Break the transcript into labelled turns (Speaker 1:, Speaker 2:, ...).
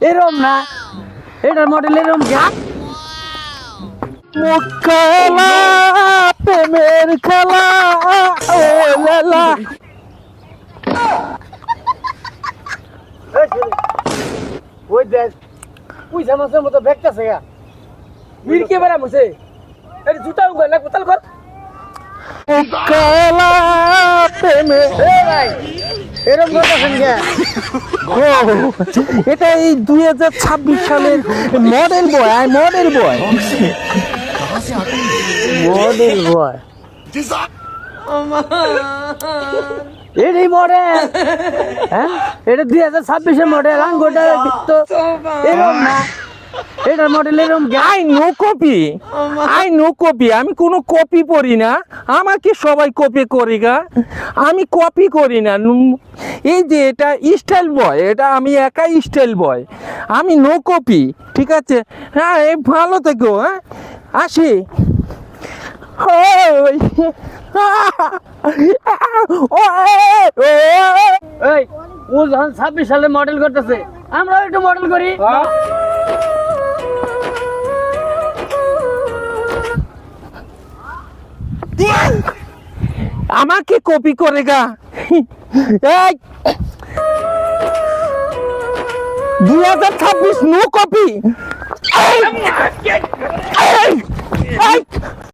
Speaker 1: এরম না, এটার মডেল এরম
Speaker 2: খেলা প্রেমের খেলা ও লেলা।
Speaker 1: ওই দেখ পুইসা মাছের মতো ভেকতাছে গা মিরকে বেড়া মুছে এই জুতা উগা না কোতাল কর
Speaker 2: খেলা প্রেমে
Speaker 1: এ ভাই এরম করতেছেন কে
Speaker 2: এটা এই 2026 সালের মডেল বয় মডেল বয়
Speaker 1: মডেল বয় এটাই মডেল হ্যাঁ এটা 2026 মডেল আঙ্গুটা তো এরম না এটার মডেল এরম
Speaker 2: আই নো কপি আমি কোনো কপি পড়ি না আমাকে সবাই কপি করি গা আমি কপি করি না এই যে এটা স্টাইল বয় এটা আমি একাই স্টাইল বয় আমি নো কপি ঠিক আছে হ্যাঁ এই ভালো থেকো হ্যাঁ আসি
Speaker 1: এই ও যখন 26 সালে মডেল করতেছে আমরা একটু মডেল করি
Speaker 2: আমাকে কপি করে গা 2026 নো কপি